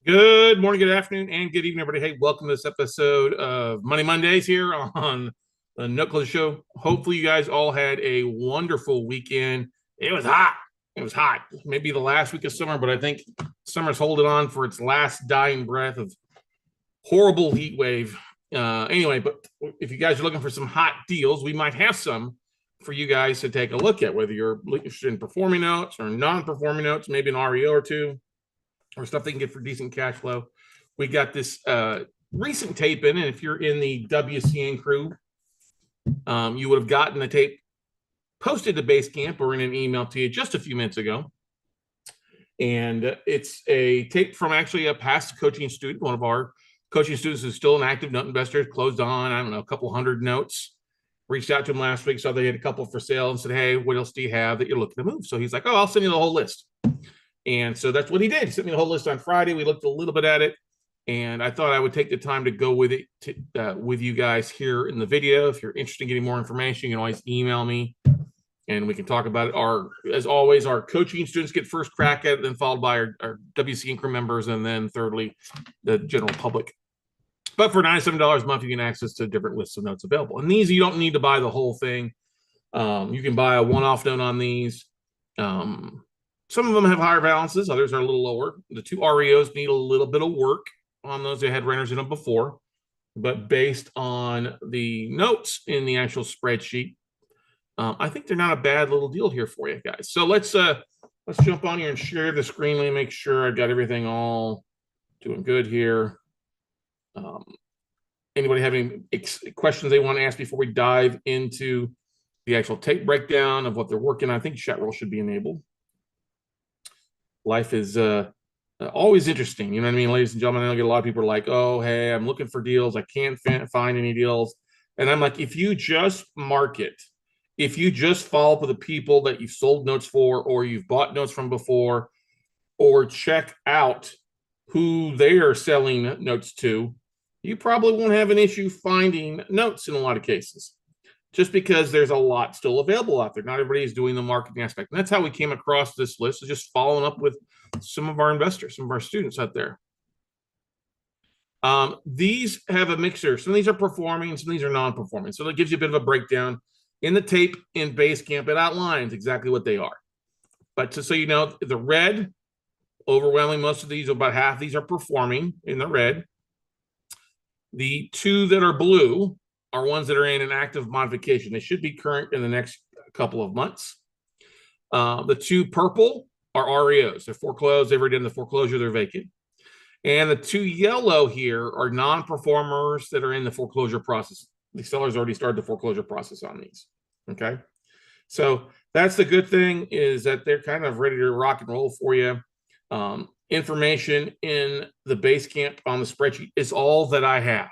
Good morning, good afternoon, and good evening, everybody. Hey, welcome to this episode of Money Mondays here on the Note Close Show. Hopefully, you guys all had a wonderful weekend. It was hot. It was hot. Maybe the last week of summer, but I think summer's holding on for its last dying breath of horrible heat wave. Anyway, but if you guys are looking for some hot deals, we might have some for you guys to take a look at, whether you're interested in performing notes or non-performing notes, maybe an REO or two or stuff they can get for decent cash flow. We got this recent tape in, and if you're in the WCN crew, you would have gotten the tape posted to Basecamp or in an email to you just a few minutes ago. And it's a tape from actually a past coaching student, one of our coaching students who's still an active note investor, closed on, I don't know, a couple hundred notes. Reached out to him last week, saw they had a couple for sale and said, hey, what else do you have that you're looking to move? So he's like, oh, I'll send you the whole list. And so that's what he did. He sent me the whole list on Friday. We looked a little bit at it, and I thought I would take the time to go with it with you guys here in the video. If you're interested in getting more information, you can always email me, and we can talk about it. As always, our coaching students get first crack at it, then followed by our WC crew members, and then thirdly, the general public. But for $97 a month, you can access to different lists of notes available. And these, you don't need to buy the whole thing. You can buy a one-off note on these. Some of them have higher balances, others are a little lower. The two REOs need a little bit of work on those. They had renters in them before, but based on the notes in the actual spreadsheet, I think they're not a bad little deal here for you guys. So let's jump on here and share the screen. Let me make sure I've got everything all doing good here. Anybody have any questions they want to ask before we dive into the actual tape breakdown of what they're working on? I think chat roll should be enabled. Life is always interesting. You know what I mean, ladies and gentlemen? I know get a lot of people are like, oh, hey, I'm looking for deals. I can't find any deals. And I'm like, if you just market, if you just follow up with the people that you've sold notes for, or you've bought notes from before, or check out who they are selling notes to, you probably won't have an issue finding notes in a lot of cases, just because there's a lot still available out there. Not everybody is doing the marketing aspect. And that's how we came across this list, is just following up with some of our investors, some of our students out there. These have a mixture. Some of these are performing, some of these are non-performing. So that gives you a bit of a breakdown. In the tape in Basecamp, it outlines exactly what they are. But just so you know, the red, overwhelmingly most of these, about half of these are performing in the red. The two that are blue are ones that are in an active modification. They should be current in the next couple of months. The two purple are REOs. They're foreclosed. They've already done the foreclosure. They're vacant. And the two yellow here are non-performers that are in the foreclosure process. The seller's already started the foreclosure process on these. Okay. So that's the good thing, is that they're kind of ready to rock and roll for you. Information in the Basecamp on the spreadsheet is all that I have.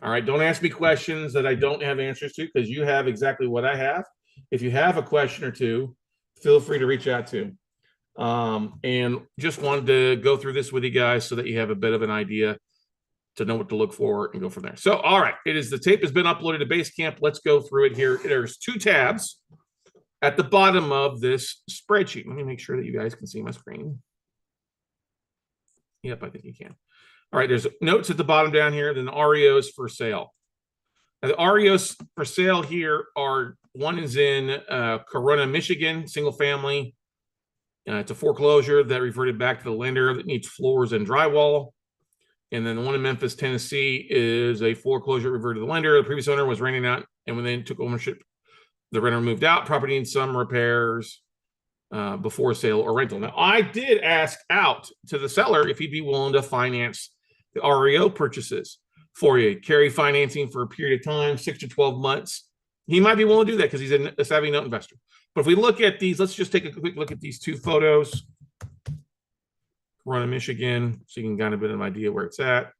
All right. Don't ask me questions that I don't have answers to, because you have exactly what I have. If you have a question or two, feel free to reach out to. And just wanted to go through this with you guys so that you have a bit of an idea to know what to look for and go from there. So, all right. The tape has been uploaded to Basecamp. Let's go through it here. There's two tabs at the bottom of this spreadsheet. Let me make sure that you guys can see my screen. Yep, I think you can. All right, there's notes at the bottom down here, then the REOs for sale. Now, the REOs for sale here are, one is in Corona, Michigan, single family. It's a foreclosure that reverted back to the lender that needs floors and drywall. And then the one in Memphis, Tennessee is a foreclosure reverted to the lender. The previous owner was renting out, and when they took ownership, the renter moved out. Property needs some repairs before sale or rental. Now, I did ask out to the seller if he'd be willing to finance the REO purchases for you, carry financing for a period of time, 6 to 12 months. He might be willing to do that because he's a savvy note investor. But if we look at these, let's just take a quick look at these two photos. Corona, Michigan, so you can kind of get an idea where it's at.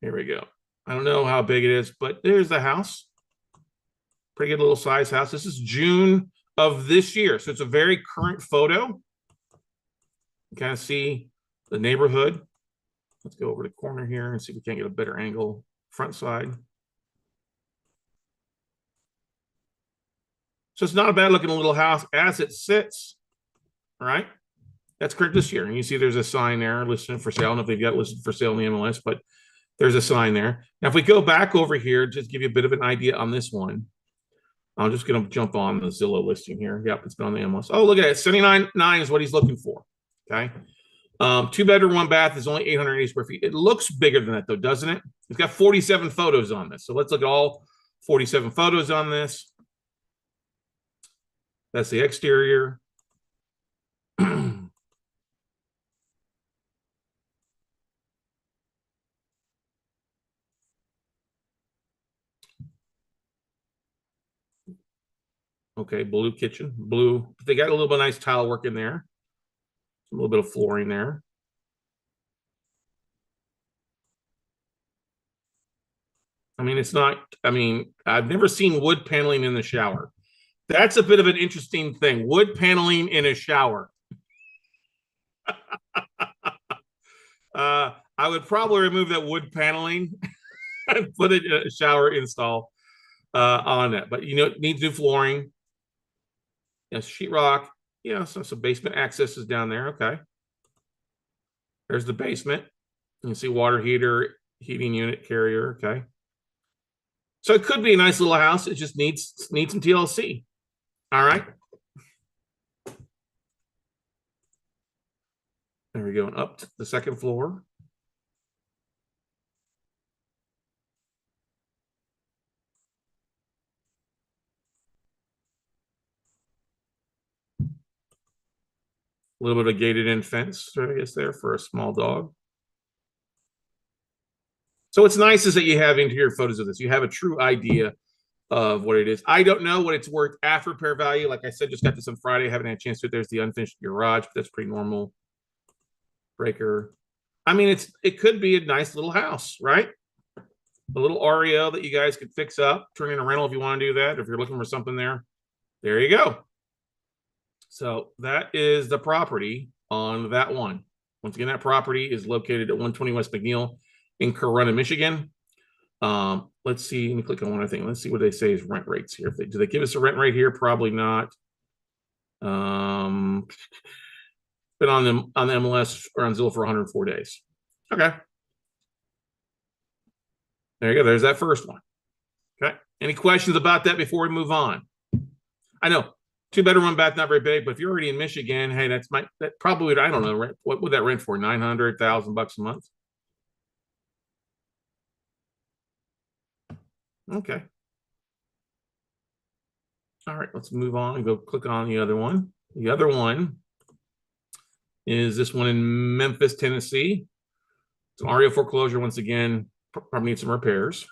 Here we go. I don't know how big it is, but there's the house. Pretty good little size house. This is June of this year. So it's a very current photo. You kind of see the neighborhood. Let's go over to the corner here and see if we can't get a better angle. Front side. So it's not a bad looking little house as it sits. All right. That's correct this year. And you see there's a sign there listed for sale. I don't know if they've got listed for sale in the MLS, but there's a sign there. Now, if we go back over here, just give you a bit of an idea on this one. I'm just going to jump on the Zillow listing here. Yep, it's been on the MLS. Oh, look at it. 79.9 is what he's looking for. Okay. 2-bedroom, 1-bath is only 880 square feet. It looks bigger than that, though, doesn't it? It's got 47 photos on this. So let's look at all 47 photos on this. That's the exterior. Okay, blue kitchen, blue. They got a little bit of nice tile work in there. A little bit of flooring there. I mean, it's not, I mean, I've never seen wood paneling in the shower. That's a bit of an interesting thing. Wood paneling in a shower. I would probably remove that wood paneling and put a shower install on it. But, you know, it needs new flooring. You know, sheetrock. You know, some basement access is down there. Okay. There's the basement. You can see water heater, heating unit, carrier. Okay. So it could be a nice little house. It just needs some TLC. All right. There we go. And up to the second floor. A little bit of gated in fence, I guess, there for a small dog. So what's nice is that you have interior photos of this. You have a true idea of what it is. I don't know what it's worth after repair value. Like I said, just got this on Friday. I haven't had a chance to. There's the unfinished garage, but that's pretty normal. Breaker. I mean, it could be a nice little house, right? A little REO that you guys could fix up, turn in a rental if you want to do that. If you're looking for something there, there you go. So that is the property on that one. Once again, that property is located at 120 West McNeil in Corunna, Michigan. Let's see. Let me click on one other thing. Let's see what they say is rent rates here. Do they give us a rent rate here? Probably not. Been on the MLS or on Zillow for 104 days. Okay. There you go. There's that first one. Okay. Any questions about that before we move on? I know 2-bedroom, 1-bath, not very big, but if you're already in Michigan, hey, that probably, I don't know, rent, what would that rent for? $900,000 a month? Okay. All right, let's move on and go click on the other one. The other one is this one in Memphis, Tennessee. It's an REO foreclosure. Once again, probably need some repairs.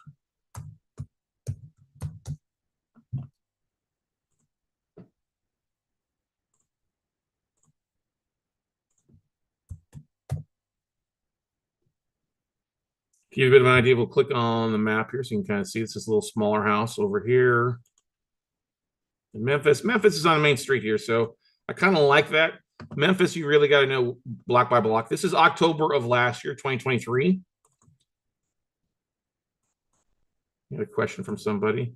To give you a bit of an idea, we'll click on the map here so you can kind of see it's this little smaller house over here in Memphis. Memphis is on the main street here, so I kind of like that. Memphis, you really got to know block by block. This is October of last year, 2023. You had a question from somebody.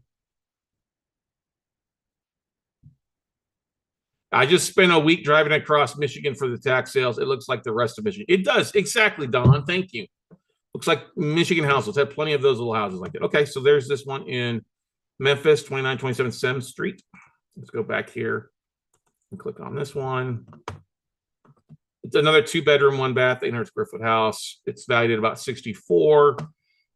I just spent a week driving across Michigan for the tax sales. It looks like the rest of Michigan. It does. Exactly, Don. Thank you. Looks like Michigan houses have plenty of those little houses like that. Okay, so there's this one in Memphis, 2927 Sem Street. Let's go back here and click on this one. It's another 2-bedroom, 1-bath, 800 square foot house. It's valued at about 64.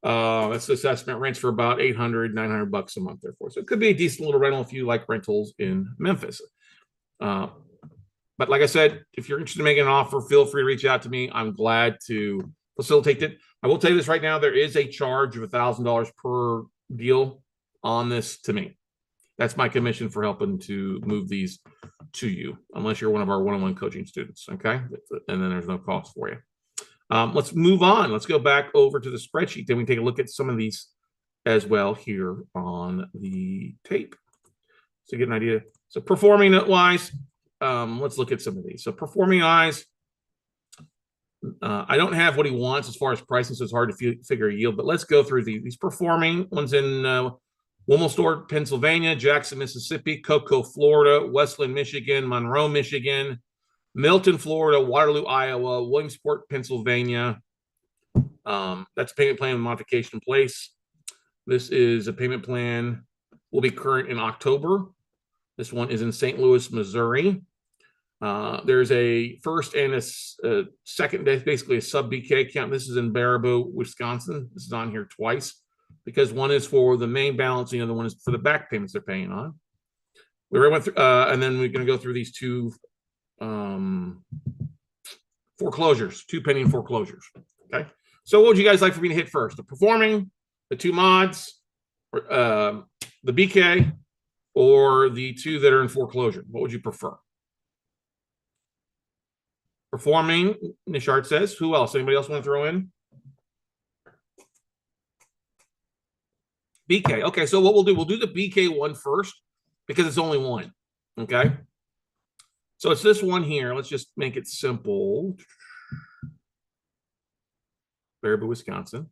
That's the assessment rents for about $800, $900 a month, therefore. So it could be a decent little rental if you like rentals in Memphis. But like I said, if you're interested in making an offer, feel free to reach out to me. I'm glad to facilitate it. I will tell you this right now, there is a charge of $1,000 per deal on this to me. That's my commission for helping to move these to you, unless you're one of our one-on-one coaching students, okay? And then there's no cost for you. Let's move on. Let's go back over to the spreadsheet. Then we take a look at some of these as well here on the tape to get an idea. So performing wise, let's look at some of these. So performing wise, I don't have what he wants as far as pricing, so it's hard to figure a yield, but let's go through these performing ones in Wilmington, Pennsylvania, Jackson, Mississippi, Cocoa, Florida, Westland, Michigan, Monroe, Michigan, Milton, Florida, Waterloo, Iowa, Williamsport, Pennsylvania. That's a payment plan with modification in place. This is a payment plan will be current in October. This one is in St. Louis, Missouri. There's a first and a second, basically a sub BK account. This is in Baraboo, Wisconsin. This is on here twice because one is for the main balance, the other one is for the back payments they're paying on. We already went through, and then we're going to go through these two foreclosures, two pending foreclosures. Okay. So what would you guys like for me to hit first? The performing, the two mods, or, the BK, or the two that are in foreclosure? What would you prefer? Performing, Nishart says. Who else? Anybody else want to throw in? BK. Okay, so what we'll do the BK one first because it's only one. Okay. So it's this one here. Let's just make it simple. Baraboo, Wisconsin.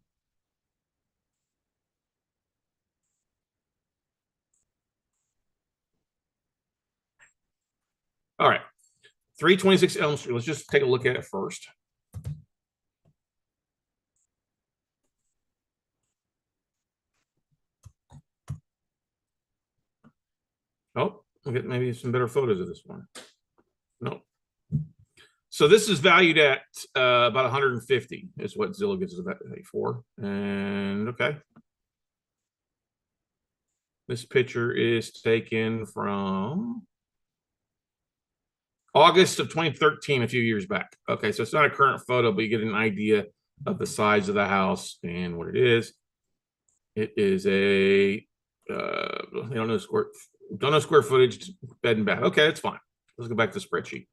All right. 326 Elm Street. Let's just take a look at it first. Oh, we'll get maybe some better photos of this one. No. So this is valued at about 150 is what Zillow gives us that for. And okay. This picture is taken from August of 2013, a few years back. Okay, so it's not a current photo, but you get an idea of the size of the house and what it is. It is a they don't know square footage, bed and bath. Okay, that's fine. Let's go back to the spreadsheet.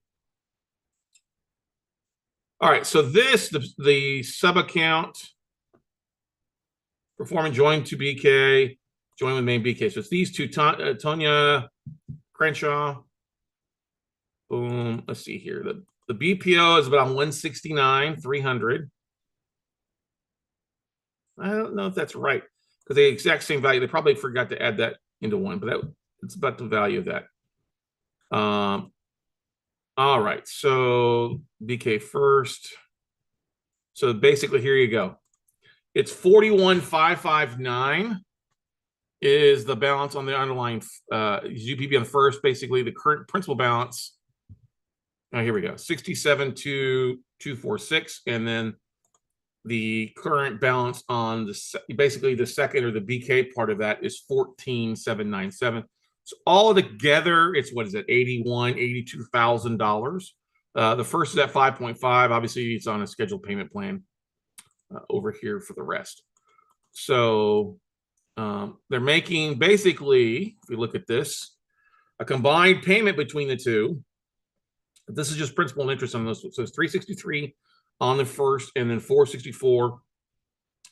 All right, so this the sub account performing join to BK, join with main BK. So it's these two, Tonya Crenshaw. Boom. Let's see here. The BPO is about 169, 300. I don't know if that's right because the exact same value. They probably forgot to add that into one, but it's about the value of that. All right. So BK first. So basically, here you go. It's 41,559 is the balance on the underlying UPB on the first. Basically, the current principal balance. Oh, here we go. 67,246, and then the current balance on the basically the second or the BK part of that is 14,797. So all together, it's what is it? $82,000. The first is at 5.5. Obviously, it's on a scheduled payment plan over here for the rest. So they're making basically, if we look at this, a combined payment between the two. This is just principal and interest on this one. So it's 363 on the first and then 464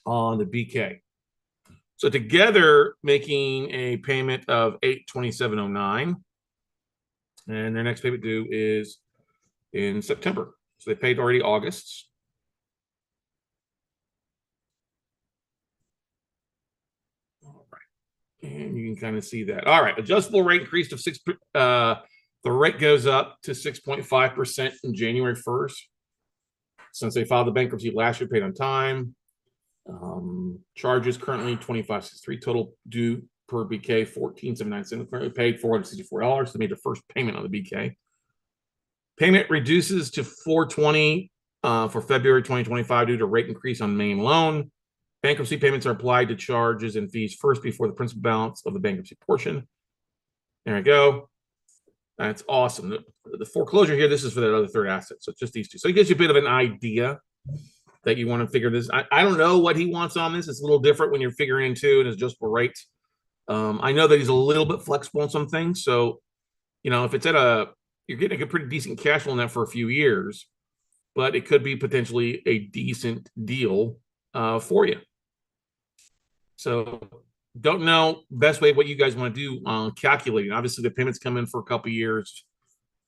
on the BK. So together making a payment of 827.09. And their next payment due is in September. So they paid already August. All right. And you can kind of see that. All right. Adjustable rate increased to 6. The rate goes up to 6.5% in January 1st. Since they filed the bankruptcy last year, paid on time. Charges currently 25.63. Total due per BK 14.79. Currently paid $464. They made the first payment on the BK. Payment reduces to $420 for February 2025 due to rate increase on main loan. Bankruptcy payments are applied to charges and fees first before the principal balance of the bankruptcy portion. There we go. That's awesome. The foreclosure here, this is for that other third asset. So it's just these two. So it gives you a bit of an idea that you want to figure this. I don't know what he wants on this. It's a little different when you're figuring in two and it's just for rates. I know that he's a little bit flexible on some things. So, you know, if it's you're getting a pretty decent cash flow on that for a few years, but it could be potentially a decent deal for you. So don't know best way what you guys want to do on calculating. Obviously, the payments come in for a couple of years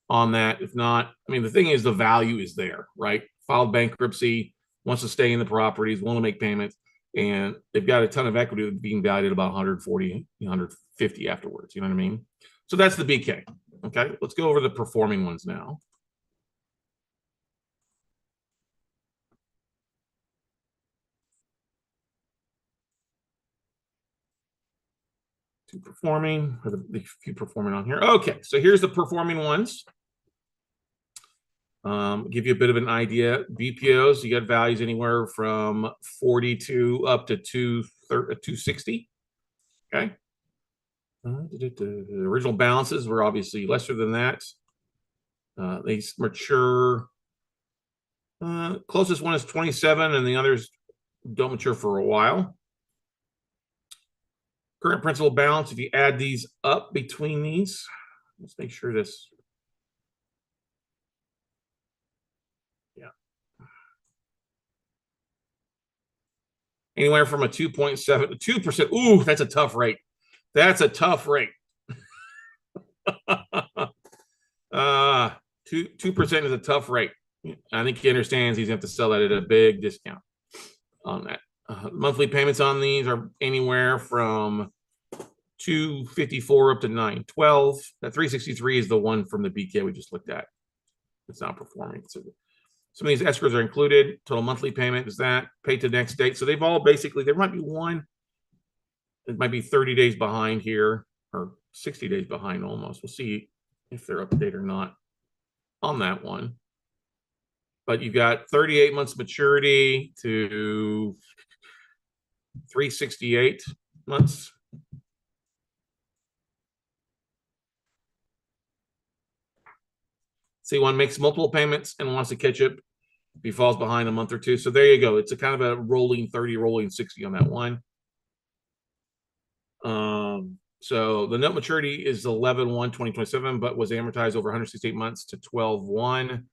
on that. If not, I mean, the thing is the value is there, right? Filed bankruptcy, wants to stay in the properties, want to make payments. and they've got a ton of equity being valued at about 140, 150 afterwards. You know what I mean? So that's the BK. Okay, let's go over the performing ones now. Two performing, or the few performing on here. Okay, so here's the performing ones. Give you a bit of an idea. BPOs, you got values anywhere from 42 up to 260. Okay. The original balances were obviously lesser than that. They mature. Closest one is 27, and the others don't mature for a while. Current principal balance, if you add these up between these, let's make sure this. Yeah. Anywhere from a 2.7 to 2%. Ooh, that's a tough rate. That's a tough rate. 2% is a tough rate. I think he understands he's going to have to sell that at a big discount on that. Monthly payments on these are anywhere from 254 up to 912. That 363 is the one from the BK we just looked at. It's not performing. So some of these escrows are included. Total monthly payment is that paid to next date. So they've all basically, there might be one. It might be 30 days behind here, or 60 days behind almost. We'll see if they're up to date or not on that one. But you've got 38 months maturity to 368 months. See, one makes multiple payments and wants to catch up if he falls behind a month or two. So there you go. It's a kind of a rolling 30, rolling 60 on that one. So the note maturity is 11/1/2027, but was amortized over 168 months to 12/1,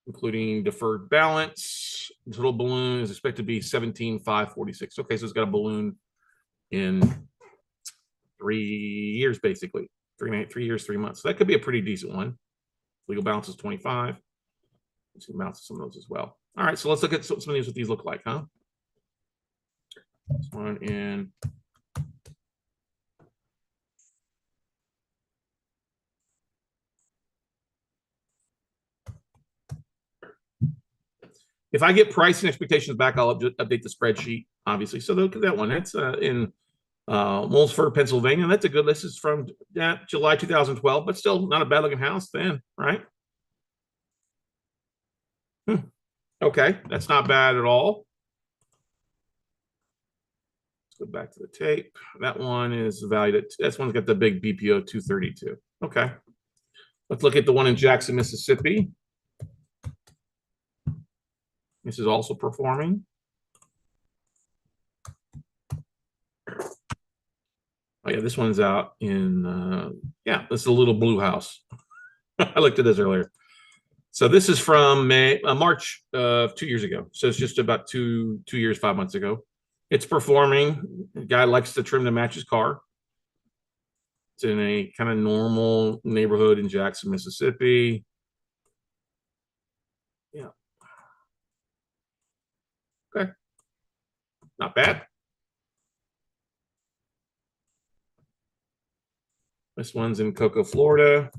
including deferred balance. The total balloon is expected to be 17,546. Okay, so it's got a balloon in 3 years, basically. 3 years, 3 months. So that could be a pretty decent one. Legal balance is 25. Let's see balance some of those as well. All right, so let's look at some of these, what these look like, huh? This one in. If I get pricing expectations back, I'll update the spreadsheet, obviously. So look at that one. That's in Molesford, Pennsylvania. That's a good list. This is from July 2012, but still not a bad looking house then, right? Okay, that's not bad at all. Let's go back to the tape. That one is valued at, this one's got the big BPO 232. Okay. Let's look at the one in Jackson, Mississippi. This is also performing. Oh yeah, this one's out in, yeah, this is a little blue house. I looked at this earlier. So this is from March of 2 years ago. So it's just about two years, 5 months ago. It's performing. The guy likes to trim to match his car. It's in a kind of normal neighborhood in Jackson, Mississippi. Yeah. Okay. Not bad. This one's in Cocoa, Florida,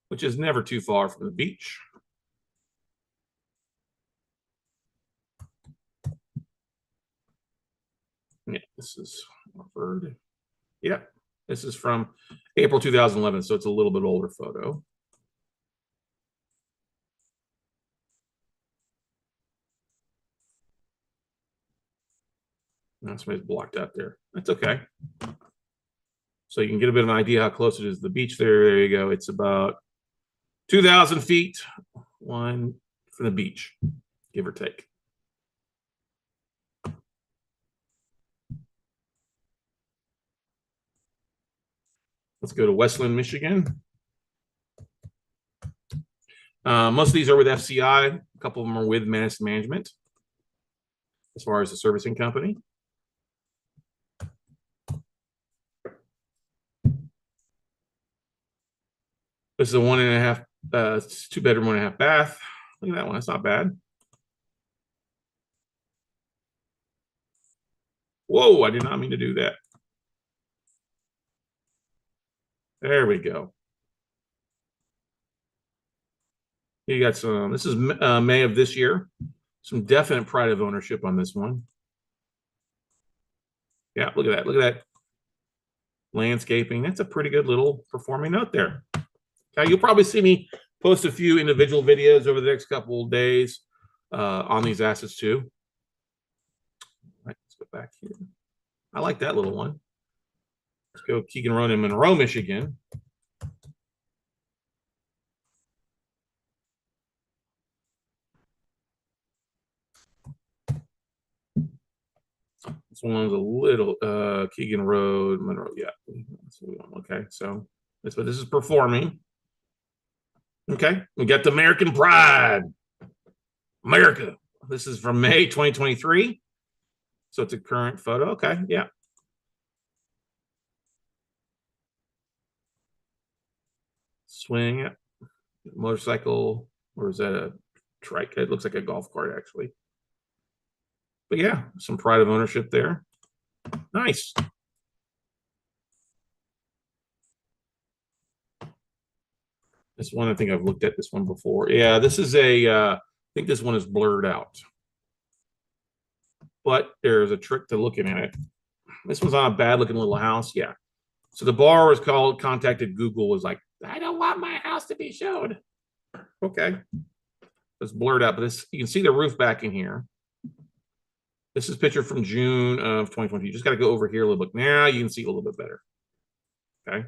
which is never too far from the beach. Yeah, this is offered. Yeah, this is from April 2011, so it's a little bit older photo. Somebody's blocked out there. That's okay. So you can get a bit of an idea how close it is to the beach there. There you go. It's about 2,000 feet, one from the beach, give or take. Let's go to Westland, Michigan. Most of these are with FCI. A couple of them are with Managed Management as far as the servicing company. This is a 1.5, 2-bedroom, 1.5 bath. Look at that one. That's not bad. Whoa, I did not mean to do that. There we go. You got some, this is May of this year. Some definite pride of ownership on this one. Yeah, look at that. Look at that landscaping. That's a pretty good little performing note there. Okay, you'll probably see me post a few individual videos over the next couple of days on these assets too. All right, let's go back here. I like that little one. Let's go Keegan Road in Monroe, Michigan. This one's a little Keegan Road, Monroe. Yeah. Okay, so that's what this is performing. Okay, we got the American Pride. America. This is from May 2023. So it's a current photo. Okay, yeah. Swing it. Motorcycle, or is that a trike? It looks like a golf cart, actually. But yeah, some pride of ownership there. Nice. This one, I think I've looked at this one before. Yeah, this is I think this one is blurred out. But there's a trick to looking at it. This one's on a bad looking little house. Yeah. So the borrower was contacted Google, was like, I don't want my house to be showed. Okay. It's blurred out, but this, you can see the roof back in here. This is a picture from June of 2020. You just got to go over here a little bit. Now you can see a little bit better. Okay.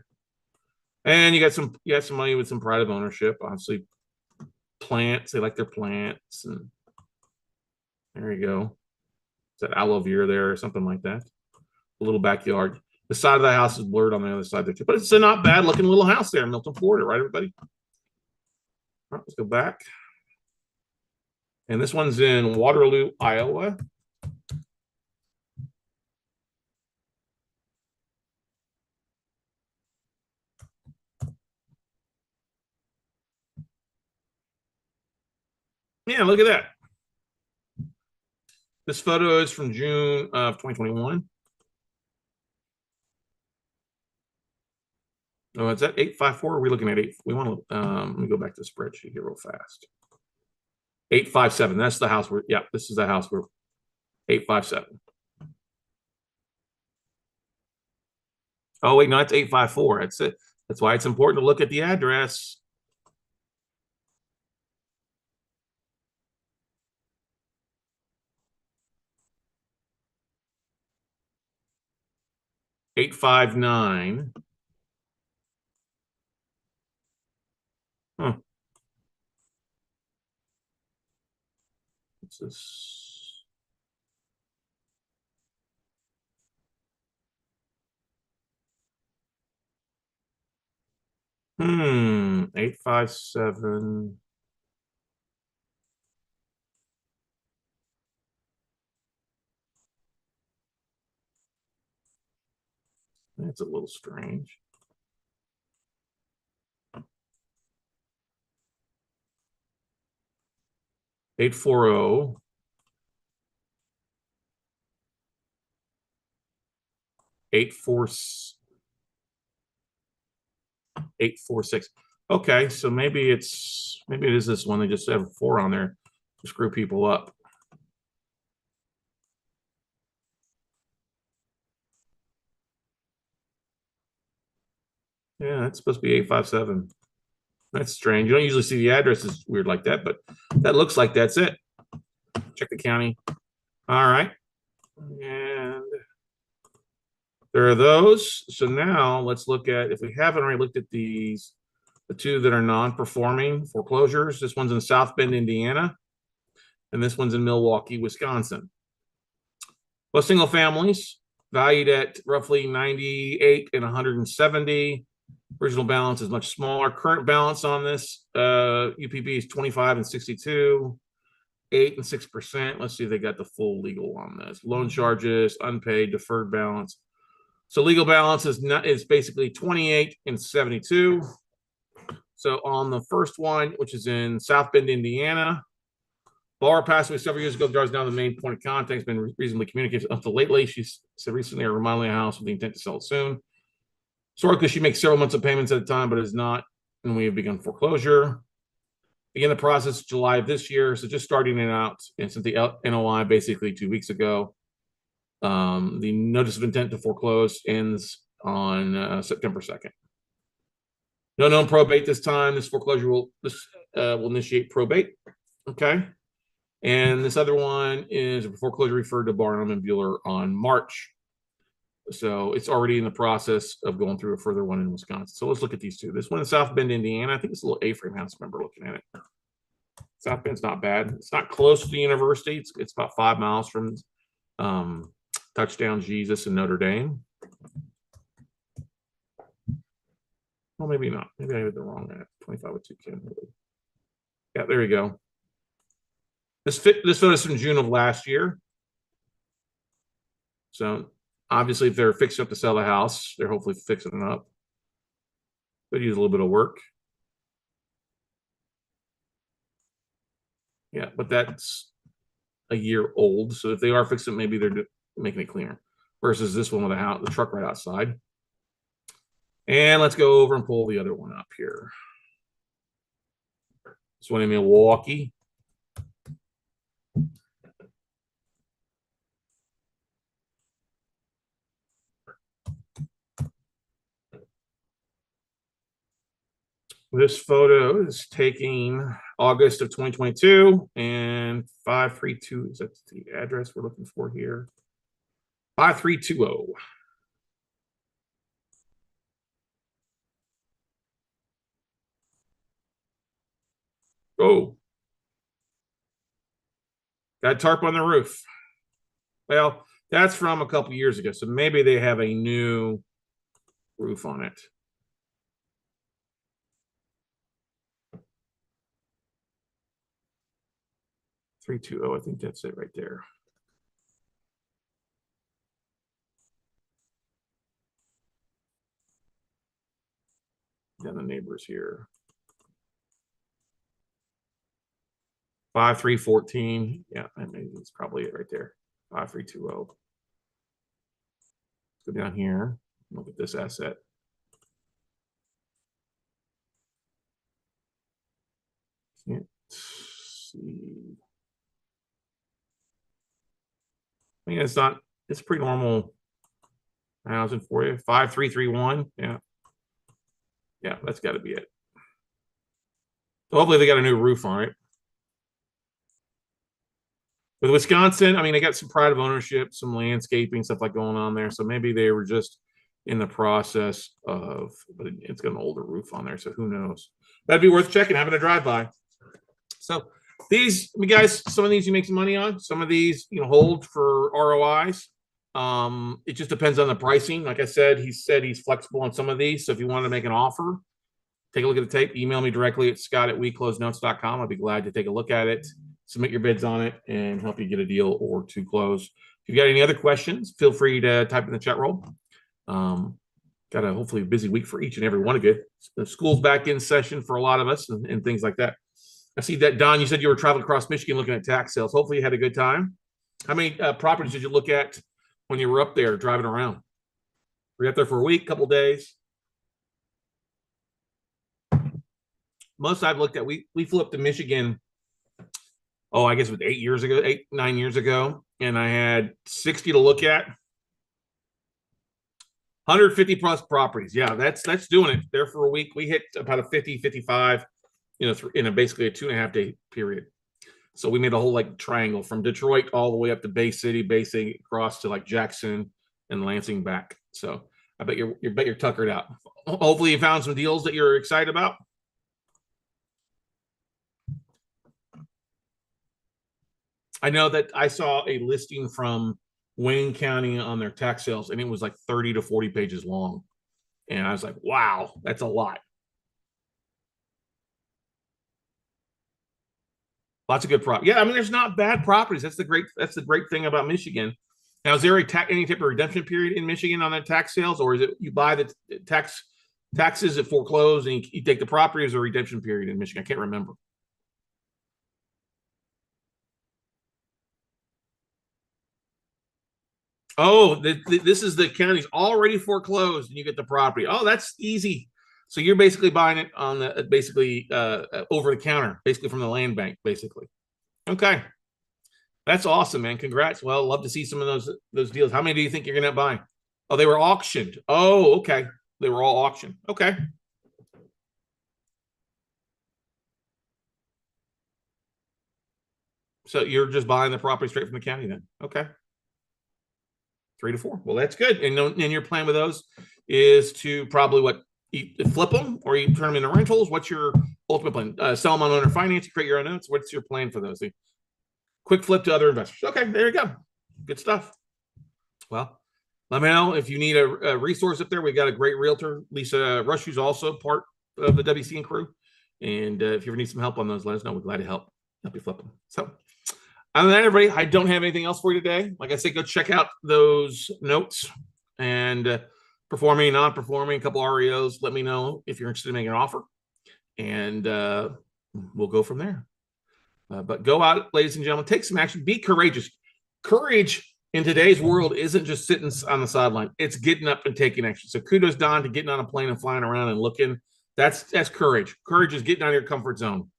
And you got some money with some pride of ownership. Obviously, plants. They like their plants, and there you go. Is that aloe vera there or something like that? A little backyard. The side of the house is blurred on the other side there too, but it's a not bad looking little house there in Milton, Florida, right, everybody? All right, let's go back. And this one's in Waterloo, Iowa. Yeah, look at that. This photo is from June of 2021. Oh, is that 854? Are we looking at 8? We want to, let me go back to the spreadsheet here real fast. 857. That's the house yeah, this is the house we're 857. Oh, wait, no, that's 854. That's it. That's why it's important to look at the address. $859. Huh. What's this? Hmm. 857. That's a little strange. $840. 846. Okay, so maybe it is this one. They just have 4 on there to screw people up. Yeah, it's supposed to be 857. That's strange. You don't usually see the addresses weird like that, but that looks like that's it. Check the county. All right. And there are those. So now let's look at, if we haven't already looked at these, the 2 that are non-performing foreclosures. This one's in South Bend, Indiana, and this one's in Milwaukee, Wisconsin. Both single families valued at roughly 98 and 170. Original balance is much smaller. Current balance on this UPB is 25 and 62, 8 and 6%. Let's see if they got the full legal on this. Loan charges, unpaid, deferred balance. So legal balance is basically 28 and 72. So on the first one, which is in South Bend, Indiana, Laura passed away several years ago. The daughter's now the main point of contact. Has been reasonably communicated up to lately. She said recently, are remodeling a house with the intent to sell it soon. Historically, she makes several months of payments at a time, but is not, and we have begun foreclosure. Begin the process July of this year, so just starting it out. And since the NOI basically 2 weeks ago, the notice of intent to foreclose ends on September 2nd. No known probate this time. This foreclosure will initiate probate. Okay. And this other one is a foreclosure referred to Barnum and Bueller on March. So it's already in the process of going through a further one in Wisconsin. So let's look at these two. This one in South Bend, Indiana. I think it's a little A-frame house. I remember looking at it. South Bend's not bad. It's not close to the university. It's about 5 miles from Touchdown Jesus and Notre Dame. Well, maybe not. Maybe I had the wrong at 25 with 2 Ken. Yeah, there you go. This photo is from June of last year. So obviously, if they're fixing up to sell the house, they're hopefully fixing it up. Could use a little bit of work. Yeah, but that's a year old. So if they are fixing it, maybe they're making it cleaner. Versus this one with the truck right outside. And let's go over and pull the other one up here. This one in Milwaukee. This photo is taking August of 2022 and 532. Is that the address we're looking for here? 5320. Oh, got tarp on the roof. Well, that's from a couple years ago, so maybe they have a new roof on it. I think that's it right there. Then the neighbors here. 5314. Yeah, I mean, it's probably it right there. 5320. Let's go down here. Look at this asset. Can't see. I mean, it's pretty normal housing for you. 5331. Yeah. Yeah, that's got to be it. So hopefully they got a new roof on it. With Wisconsin, I mean, they got some pride of ownership, some landscaping, stuff like going on there. So maybe they were just in the process of, but it's got an older roof on there. So who knows? That'd be worth checking, having a drive-by. So these, guys, some of these you make some money on. Some of these, hold for ROIs. It just depends on the pricing. Like I said, he's flexible on some of these. So if you want to make an offer, take a look at the tape. Email me directly at scott@weclosenotes.com. I'd be glad to take a look at it, submit your bids on it, and help you get a deal or to close. If you've got any other questions, feel free to type in the chat roll. Got a hopefully busy week for each and every one of you. The school's back in session for a lot of us and things like that. I see that, Don, you said you were traveling across Michigan looking at tax sales. Hopefully you had a good time. How many properties did you look at when you were up there driving around? Were you up there for a week, couple days? Most I've looked at, we flew up to Michigan, I guess it was 9 years ago, and I had 60 to look at. 150 plus properties. Yeah, that's doing it there for a week. We hit about a 50, 55, in basically a 2.5 day period. So we made a whole triangle from Detroit all the way up to Bay City across to Jackson and Lansing back. So I bet you're tuckered out. Hopefully you found some deals that you're excited about. I know that I saw a listing from Wayne County on their tax sales, and it was 30 to 40 pages long. And I was like, wow, that's a lot. Lots of good properties. Yeah, I mean, there's not bad properties. That's the great thing about Michigan. Now, is there any type of redemption period in Michigan on that tax sales, or is it you buy the taxes at foreclose and you take the property as a redemption period in Michigan? I can't remember. Oh, this is the county's already foreclosed, and you get the property. Oh, that's easy. So you're basically buying it on the basically over the counter, basically from the land bank, basically. Okay, that's awesome, man. Congrats. Well, love to see some of those deals. How many do you think you're gonna buy? Oh, they were auctioned. Oh, okay. They were all auctioned. Okay. So you're just buying the property straight from the county then. Okay. 3 to 4. Well, that's good. And your plan with those is to probably what, you flip them or you turn them into rentals. What's your ultimate plan? Sell them on owner finance, you create your own notes. What's your plan for those? Quick flip to other investors. Okay, there you go. Good stuff. Well, let me know if you need a resource up there. We got a great realtor, Lisa Rush, who's also part of the WC and crew. And if you ever need some help on those, let us know. We're glad to help you flip them. So, other than that, everybody, I don't have anything else for you today. Like I said, go check out those notes and performing, non-performing, a couple REOs. Let me know if you're interested in making an offer, and we'll go from there. But go out, ladies and gentlemen, take some action. Be courageous. Courage in today's world isn't just sitting on the sideline. It's getting up and taking action. So kudos, Don, to getting on a plane and flying around and looking. That's courage. Courage is getting out of your comfort zone,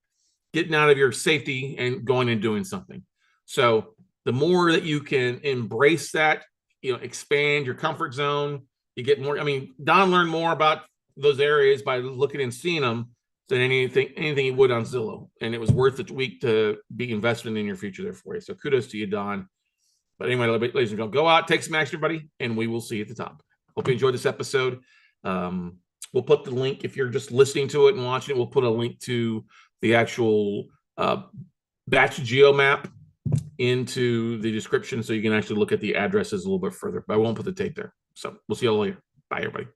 getting out of your safety and going and doing something. So the more that you can embrace that, expand your comfort zone, you get more. I mean, Don learned more about those areas by looking and seeing them than anything he would on Zillow. And it was worth the week to be investing in your future there for you. So kudos to you, Don. But anyway, ladies and gentlemen, go out, take some action, everybody, and we will see you at the top. Hope you enjoyed this episode. We'll put the link, if you're just listening to it and watching it, we'll put a link to the actual batch geo map into the description so you can actually look at the addresses a little bit further. But I won't put the tape there. So we'll see you all later. Bye, everybody.